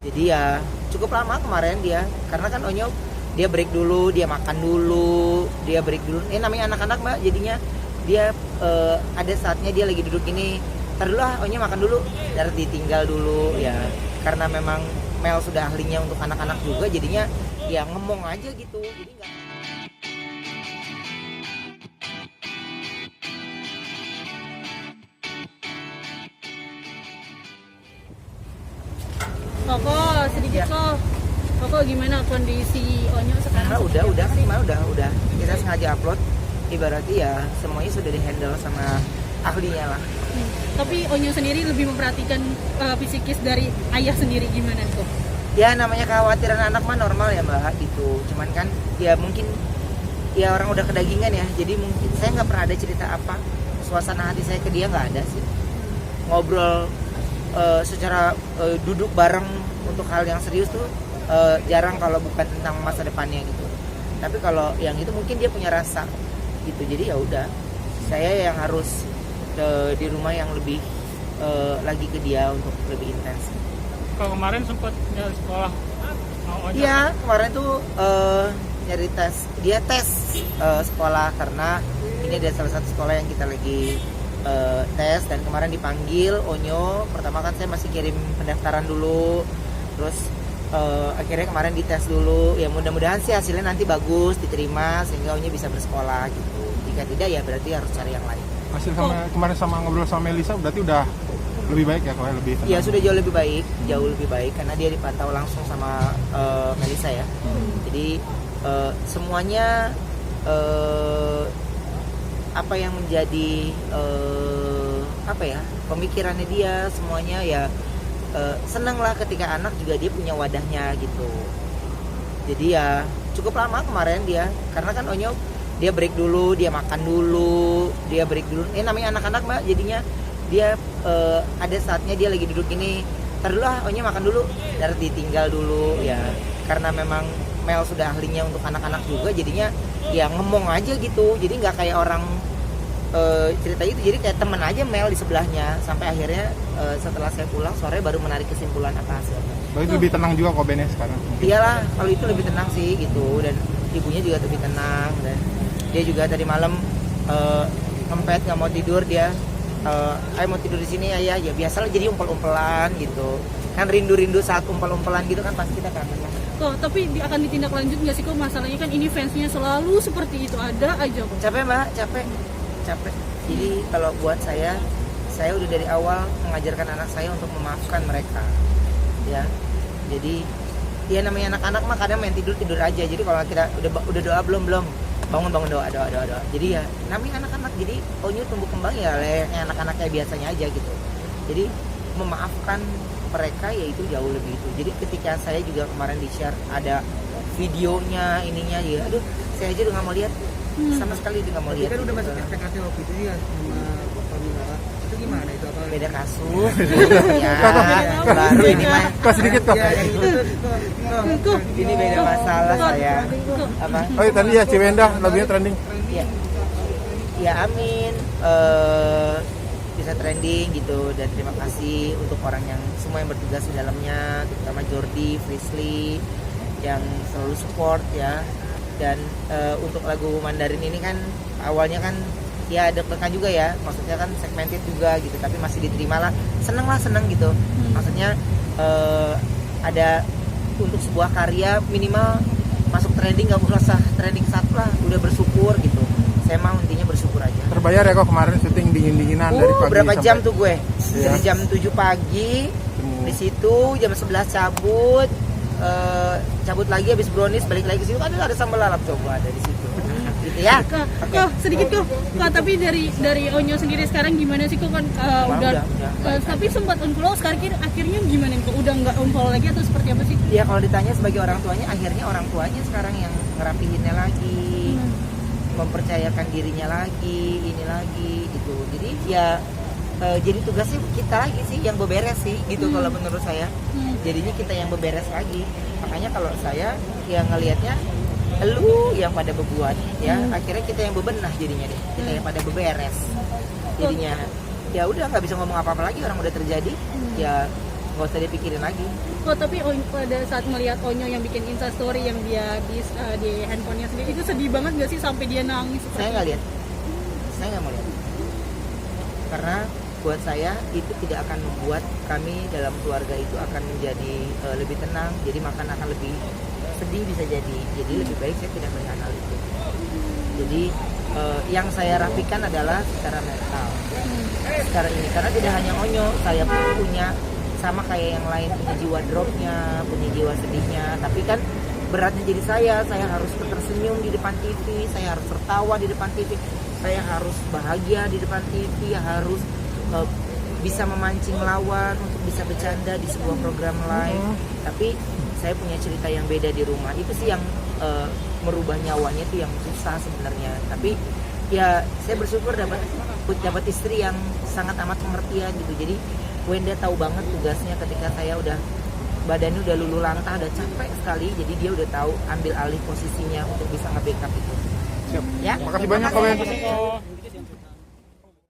Jadi ya cukup lama kemarin dia, karena kan Onyo dia break dulu, dia makan dulu, dia break dulu. Namanya anak-anak mbak, jadinya dia ada saatnya dia lagi duduk ini, ntar dulu ah Onyo makan dulu, dan ditinggal dulu ya. Karena memang Mel sudah ahlinya untuk anak-anak juga, jadinya ya ngemong aja gitu. Jadi nggak. Koko, sedikit Ya. kok. Koko gimana kondisi Onyo sekarang? Udah kemarin udah. Kita sengaja upload, ibaratnya ya semuanya sudah dihandle sama ahlinya lah. Tapi Onyo sendiri lebih memperhatikan psikis dari ayah sendiri gimana kok? Ya namanya kekhawatiran anak mah normal ya mbak gitu. Cuman kan ya mungkin ya orang udah kedagingan ya. Jadi mungkin saya nggak pernah ada cerita apa suasana hati saya ke dia, nggak ada sih. Ngobrol secara duduk bareng untuk hal yang serius tuh jarang kalau bukan tentang masa depannya gitu. Tapi kalau yang itu mungkin dia punya rasa gitu. Jadi ya udah, saya yang harus di rumah yang lebih lagi ke dia untuk lebih intens. Kalau kemarin sempat nyari sekolah Iya, kemarin tuh nyari tes. Dia tes sekolah karena ini ada salah satu sekolah yang kita lagi tes, dan kemarin dipanggil Onyo. Pertama kan saya masih kirim pendaftaran dulu, terus akhirnya kemarin dites dulu. Ya mudah-mudahan sih hasilnya nanti bagus, diterima sehingga Onyo bisa bersekolah gitu. Jika tidak ya berarti harus cari yang lain. Hasil kemarin sama ngobrol sama Melisa berarti udah lebih baik ya, kalau lebih tenang. Ya sudah jauh lebih baik karena dia dipantau langsung sama Melisa ya. Jadi semuanya apa yang menjadi pemikirannya dia semuanya ya senang lah ketika anak juga dia punya wadahnya gitu. Jadi ya cukup lama kemarin dia, karena kan Onyo dia break dulu, dia makan dulu, dia break dulu. Namanya anak-anak mbak, jadinya dia ada saatnya dia lagi duduk ini, ntar dulu ah Onyo makan dulu, dan ditinggal dulu ya. Karena memang Mel sudah ahlinya untuk anak-anak juga, jadinya ya ngemong aja gitu. Jadi nggak kayak orang cerita itu, jadi kayak temen aja Mel di sebelahnya. Sampai akhirnya setelah saya pulang sore baru menarik kesimpulan apa hasilnya. Berarti lebih tenang juga kok Bennya sekarang. Iyalah, kalau itu lebih tenang sih gitu, dan ibunya juga lebih tenang, dan dia juga tadi malam ngempet nggak mau tidur dia. Ayo mau tidur di sini ayah, ya biasalah jadi umpel-umpelan gitu. Kan rindu-rindu saat umpel-umpelan gitu kan pasti kita kangen lah. Kok, tapi akan ditindaklanjut nggak sih kok? Masalahnya kan ini fansnya selalu seperti itu, ada aja kok. Capek mbak, capek. Jadi kalau buat saya udah dari awal mengajarkan anak saya untuk memaafkan mereka ya. Jadi ya namanya anak-anak mah kadang main tidur aja. Jadi kalau kita udah doa belum bangun doa. Jadi ya namanya anak-anak, jadi Onyo tumbuh kembang ya layaknya anak-anak kayak biasanya aja gitu. Jadi memaafkan mereka ya itu jauh lebih itu. Jadi ketika saya juga kemarin di-share ada videonya ininya ya, aduh saya aja udah nggak mau lihat, sama sekali udah nggak mau lihat. Kan udah masuk SPKT waktu itu ya sama Bapak Minara. Itu gimana itu, apa? Beda kasus ya, baru ini mah Kok sedikit kok. Ya, itu kok. ini beda masalah saya apa. Oh iya, tadi ya Ciwenda lagunya trending. Ya amin, bisa trending gitu, dan terima kasih untuk orang yang semua yang bertugas di dalamnya, terutama Jordi, Frisley yang selalu support ya. Dan untuk lagu Mandarin ini kan awalnya kan ya deg-degan juga ya, maksudnya kan segmented juga gitu, tapi masih diterima lah, seneng gitu. Maksudnya ada untuk sebuah karya minimal masuk trending, nggak usah trending satu lah, udah bersyukur gitu. Saya mau intinya bersyukur aja. Terbayar ya kok kemarin syuting dingin-dinginan dari pagi Berapa sampai jam tuh gue? Iya. Dari jam 7 pagi di situ, jam 11 cabut, cabut lagi habis brownies, balik lagi ke situ, ada sambal lalap coba ada di situ. Gitu ya. Kok, sedikit kok. Tapi dari Onyo sendiri sekarang gimana sih kok kan udah tapi sempat unfollow, sekarang akhirnya gimana kok? Udah nggak unfollow lagi atau seperti apa sih? Ya kalau ditanya sebagai orang tuanya, akhirnya orang tuanya sekarang yang ngerapihinnya lagi, mempercayakan dirinya lagi, ini lagi gitu. Jadi ya jadi tugasnya kita lagi sih yang beberes sih gitu. Kalau menurut saya jadinya kita yang beberes lagi. Makanya kalau saya yang ngelihatnya lu yang pada bebuat ya, akhirnya kita yang bebenah jadinya deh, kita yang pada beberes jadinya. Ya udah nggak bisa ngomong apa-apa lagi, orang udah terjadi ya. nggak usah dipikirin lagi. Oh tapi pada saat melihat Onyo yang bikin instastory yang dia di handphonenya sendiri itu sedih banget gak sih sampai dia nangis? Saya nggak lihat, saya nggak mau lihat, karena buat saya itu tidak akan membuat kami dalam keluarga itu akan menjadi lebih tenang, jadi makan akan lebih sedih bisa jadi lebih baik saya tidak melihat hal itu. Jadi yang saya rapikan adalah secara mental, secara ini, karena tidak hanya Onyo, saya pun punya sama kayak yang lain, punya jiwa dropnya, punya jiwa sedihnya, tapi kan beratnya jadi saya harus tersenyum di depan TV, saya harus tertawa di depan TV, saya harus bahagia di depan TV, harus bisa memancing lawan untuk bisa bercanda di sebuah program live. Tapi saya punya cerita yang beda di rumah, itu sih yang merubah nyawanya itu yang susah sebenarnya. Tapi ya saya bersyukur dapat istri yang sangat amat pengertian gitu. Jadi Wenda tahu banget tugasnya ketika saya udah badannya udah luluh lantah, udah capek sekali, jadi dia udah tahu ambil alih posisinya untuk bisa nge-backup itu. Siap. Ya, Makasih terima banyak, kasih. Kowen.